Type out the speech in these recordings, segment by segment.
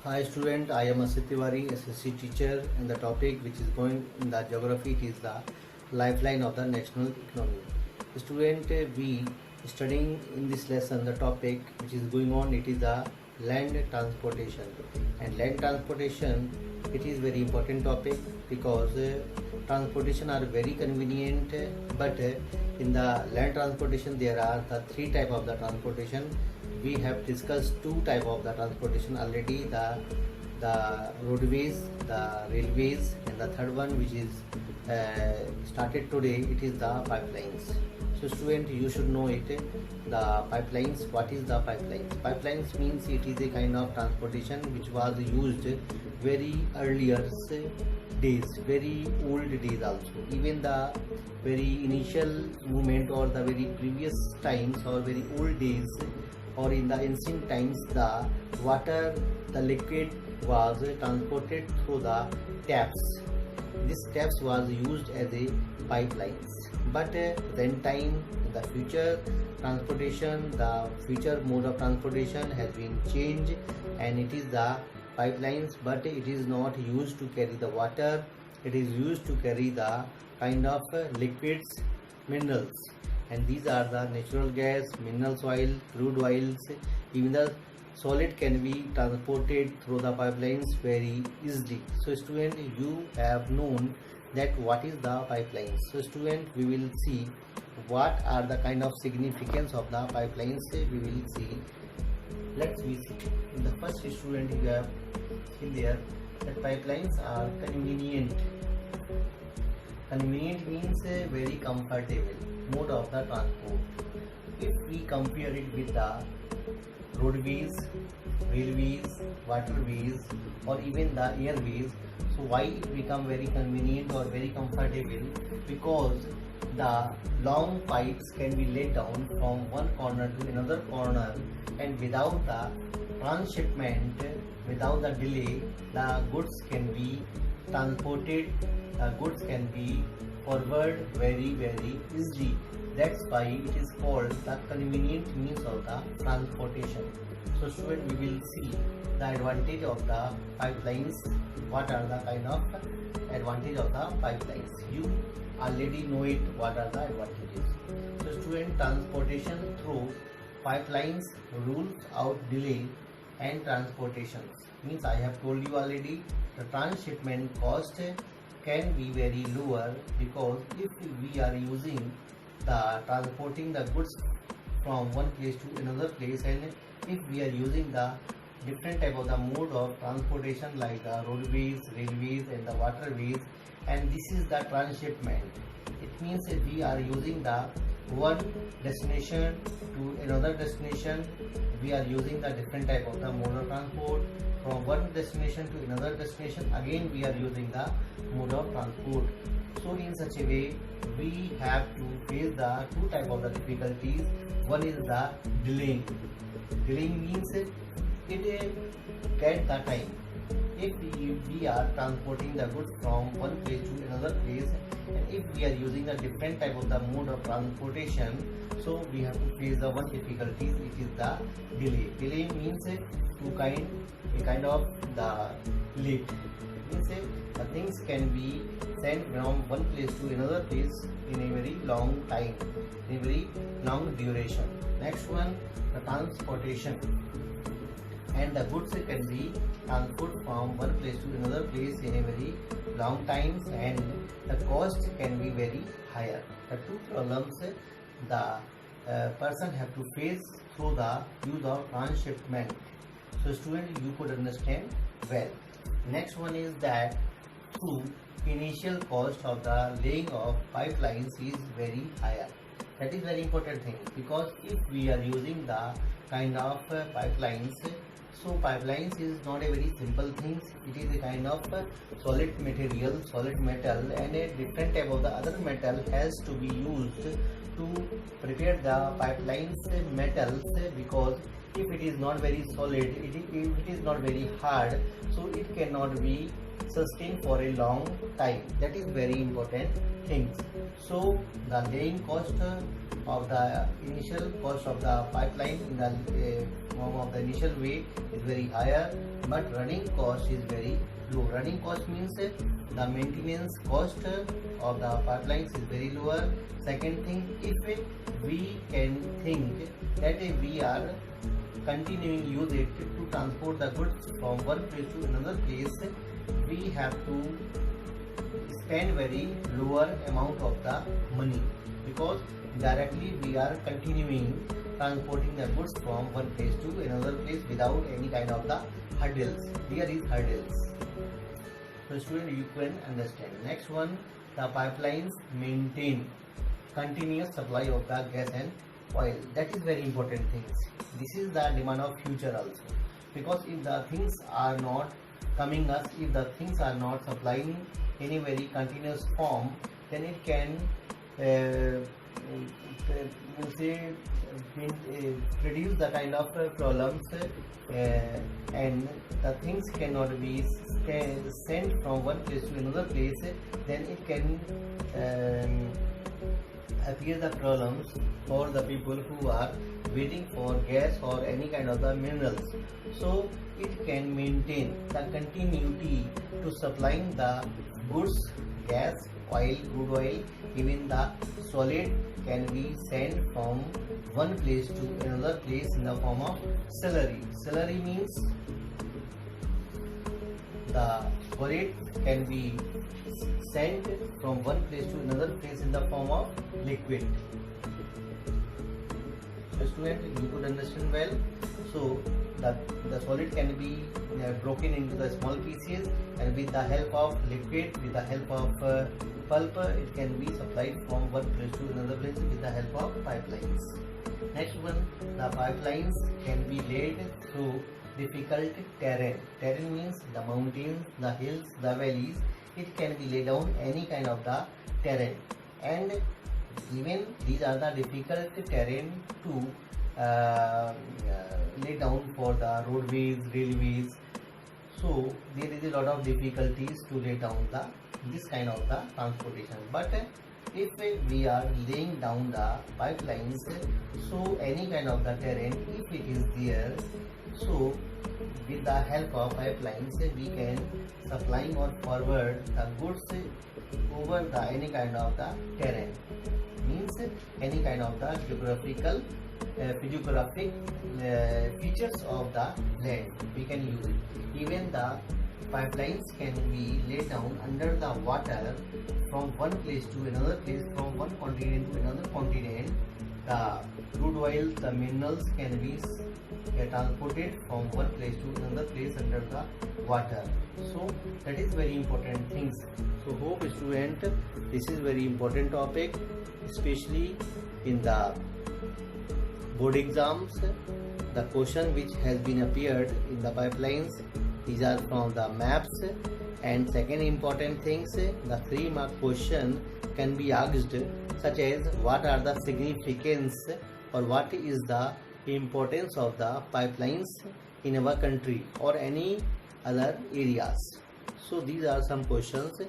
Hi student, I am Asit Tiwari, SSC teacher, and the topic which is going in the geography, it is the lifeline of the national economy. Student, we studying in this lesson the topic which is going on, it is the land transportation. And land transportation, it is very important topic because transportation are very convenient, but in the land transportation there are the three type of the transportation. We have discussed two type of the transportation already, the roadways, the railways, and the third one which is started today, it is the pipelines. So student, you should know it, the pipelines. What is the pipelines? Pipelines means it is a kind of transportation which was used very earlier days, very old days also. Even the very initial movement or the very previous times or very old days or in the ancient times, the water, the liquid was transported through the taps. This taps was used as a pipelines. But then time, the future transportation, the future mode of transportation has been changed, and it is the pipelines. But it is not used to carry the water. It is used to carry the kind of liquids, minerals. And these are the natural gas, mineral oil, crude oils. Even the solid can be transported through the pipelines very easily. So student, you have known that what is the pipelines. So student, we will see what are the kind of significance of the pipelines. We will see. Let's see. In the first student, you have seen there that pipelines are convenient. Convenient means very comfortable mode of the transport. If we compare it with the roadways, railways, waterways, or even the airways, so why it become very convenient or very comfortable? Because the long pipes can be laid down from one corner to another corner, and without the transshipment, without the delay, the goods can be transported, the goods can be forward very easily. That's why it is called the convenient means of the transportation. So student, we will see the advantage of the pipelines. What are the kind of advantage of the pipelines? You already know it, what are the advantages. So student, transportation through pipelines rules out delay and transportations. Means I have told you already, the transshipment cost can be very lower, because if we are using the transporting the goods from one place to another place, and if we are using the different type of the mode of transportation like the roadways, railways, and the waterways, and this is the transshipment. It means if we are using the one destination to another destination, we are using the different type of the mode of transport. From one destination to another destination, again we are using the mode of transport. So in such a way, we have to face the two type of the difficulties. One is the delaying. Delaying means it get the time. If we are transporting the goods from one place to another place, and if we are using a different type of the mode of transportation, so we have to face the one difficulty, which is the delay. Delay means a kind of the late. Means the things can be sent from one place to another place in a very long time, in a very long duration. Next one, the transportation. And the goods can be transported from one place to another place in a very long times, and the cost can be very higher. The two problems the person have to face through the use of transshipment. So student, you could understand well. Next one is that through initial cost of the laying of pipelines is very higher. That is very important thing, because if we are using the kind of pipelines, so pipelines is not a very simple thing. It is a kind of solid material, solid metal, and a different type of the other metal has to be used to prepare the pipelines metals, because if it is not very solid, if it is not very hard, so it cannot be sustain for a long time. That is very important things. So the laying cost of the initial cost of the pipeline in the form of the initial way is very higher, but running cost is very low. Running cost means the maintenance cost of the pipelines is very lower. Second thing, if we can think that we are continuing use it to transport the goods from one place to another place, we have to spend very lower amount of the money, because directly we are continuing transporting the goods from one place to another place without any kind of the hurdles. There is hurdles. So student, you can understand. Next one, the pipelines maintain continuous supply of the gas and oil. That is very important things. This is the demand of future also, because if the things are not coming us, if the things are not supplying in a very continuous form, then it can produce the kind of problems, and the things cannot be sent from one place to another place. Then it can appear the problems for the people who are waiting for gas or any kind of the minerals. So it can maintain the continuity to supplying the goods, gas, oil, crude oil, even the solid can be sent from one place to another place in the form of slurry. Slurry means the solid can be sent from one place to another place in the form of liquid. So student, you could understand well. So the solid can be broken into the small pieces, and with the help of liquid, with the help of pulp, it can be supplied from one place to another place with the help of pipelines. Next one, the pipelines can be laid through difficult terrain. Terrain means the mountains, the hills, the valleys. It can be laid down any kind of the terrain, and even these are the difficult terrain to lay down for the roadways, railways. So there is a lot of difficulties to lay down this kind of the transportation. But if we are laying down the pipelines, so any kind of the terrain, if it is there, so with the help of pipelines we can supply or forward the goods over the any kind of the terrain. Means any kind of the geographic features of the land we can use it. Even the pipelines can be laid down under the water from one place to another place, from one continent to another continent. The crude oil, the minerals can be transported from one place to another place under the water. So that is very important things. So hope student, this is very important topic, especially in the board exams. The question which has been appeared in the pipelines, these are from the maps. And second important things, the 3-mark question can be asked, such as what are the significance or what is the importance of the pipelines in our country or any other areas. So these are some questions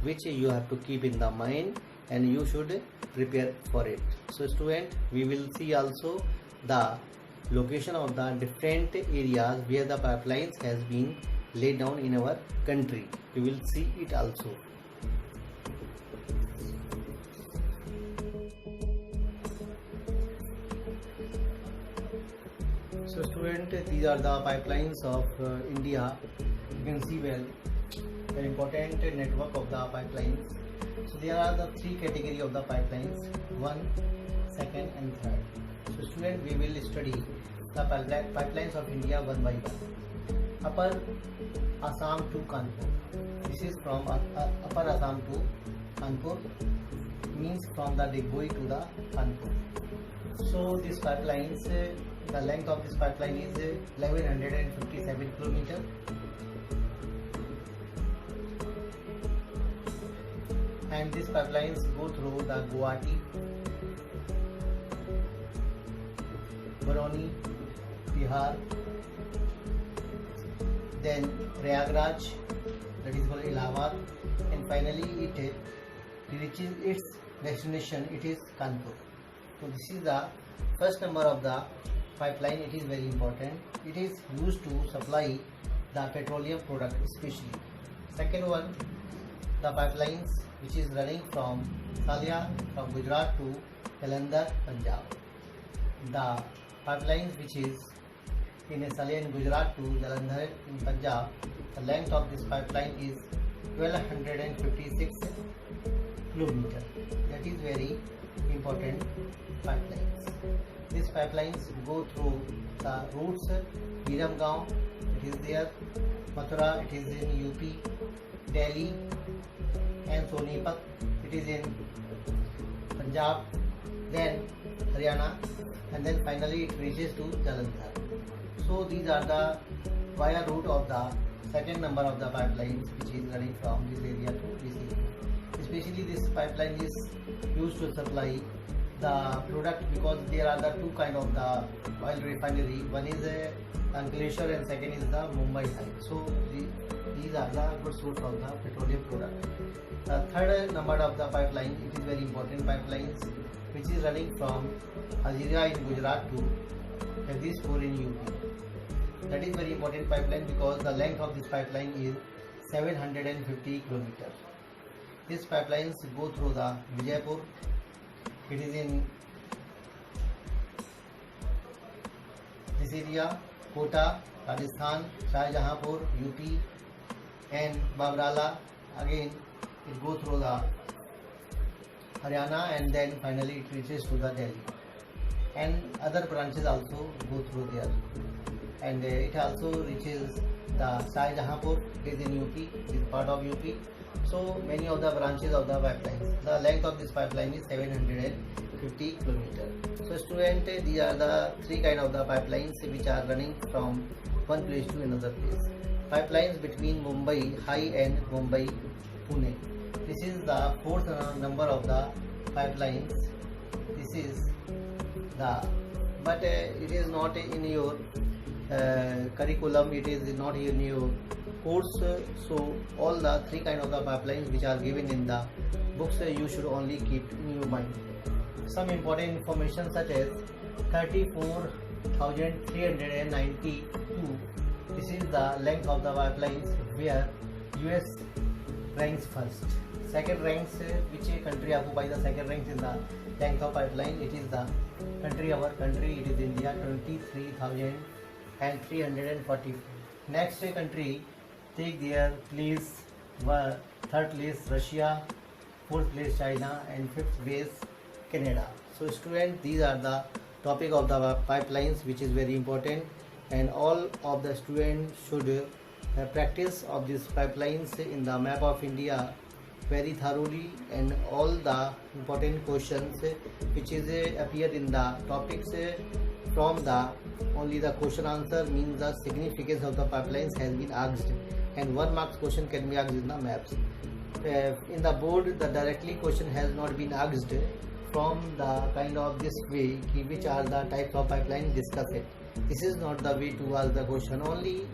which you have to keep in the mind and you should prepare for it. So student, we will see also the location of the different areas where the pipelines has been laid down in our country. We will see it also. So student, these are the pipelines of India. You can see well the important network of the pipelines. So there are the 3 categories of the pipelines, 1, 2nd and 3rd. So student, we will study the pipelines of India one by one. Upper Assam to Kanpur. This is from Upper Assam to Kanpur, means from the Digboi to the Kanpur. So these pipelines, the length of this pipeline is 1157 km. And these pipelines go through the Guwahati, Barauni, Bihar, then Prayagraj, that is called Allahabad, and finally it reaches its destination, it is Kanpur. So this is the first number of the pipeline. It is very important. It is used to supply the petroleum product especially. Second one, the pipelines which is running from Salia from Gujarat to Jalandhar, Punjab. The pipelines which is in Salia in Gujarat to Jalandhar in Punjab, the length of this pipeline is 1256 kilometers. That is very important pipelines. These pipelines go through the routes Biramgaon, it is there, Mathura, it is in UP, Delhi, and Sonipat, it is in Punjab, then Haryana, and then finally it reaches to Jalandhar. So these are the via route of the second number of the pipelines which is running from this area to this area. Especially this pipeline is used to supply the product because there are the two kind of the oil refinery. One is Ankleshwar and second is the Mumbai side. So these are the good source of the petroleum product. The third number of the pipeline, it is very important pipelines which is running from Hazira in Gujarat to Jagdishpur in UP. That is very important pipeline because the length of this pipeline is 750 kilometers. These pipelines go through the Vijaypur, it is in this area, Kota, Rajasthan, Shahjahanpur, UP, and Babrala. Again it goes through the Haryana and then finally it reaches to the Delhi. And other branches also go through there. And it also reaches the Shahjahanpur, it is in UP, it is part of UP. So many of the branches of the pipelines. The length of this pipeline is 750 kilometers. So student, these are the three kind of the pipelines which are running from one place to another place. Pipelines between Mumbai High and Mumbai Pune. This is the fourth number of the pipelines. This is the, but it is not in your curriculum, it is not in your course. So all the three kind of the pipelines which are given in the books you should only keep in your mind. Some important information such as 34,392, this is the length of the pipelines where US ranks first. Second ranks, which country occupies the second ranks in the length of pipeline, it is the country, our country, it is India, 23,344. Next country take their place, third place Russia, fourth place China, and fifth place Canada. So student, these are the topic of the pipelines which is very important, and all of the students should practice of these pipelines in the map of India very thoroughly, and all the important questions which is appear in the topics from the only the question answer means the significance of the pipelines has been asked, and 1 marks question can be asked in the maps. In the board the directly question has not been asked from the kind of this way which are the types of pipeline, discuss it. This is not the way to ask the question. Only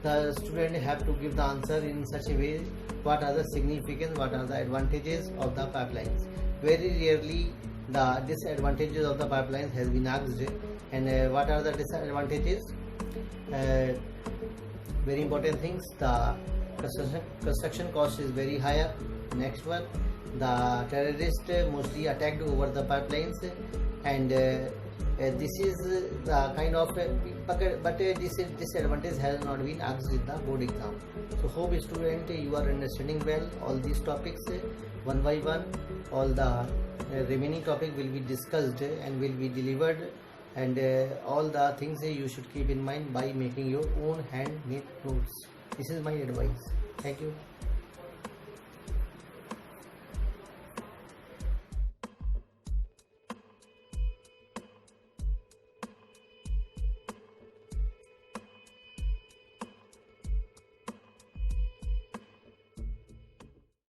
the student have to give the answer in such a way what are the significance, what are the advantages of the pipelines. Very rarely the disadvantages of the pipelines has been asked, and what are the disadvantages? Very important things, the construction cost is very higher. Next one, the terrorists mostly attacked over the pipelines, and this is the kind of but this disadvantage has not been asked in the board exam. So hope student you are understanding well all these topics one by one. All the remaining topic will be discussed and will be delivered, and all the things you should keep in mind by making your own handmade notes. This is my advice. Thank you.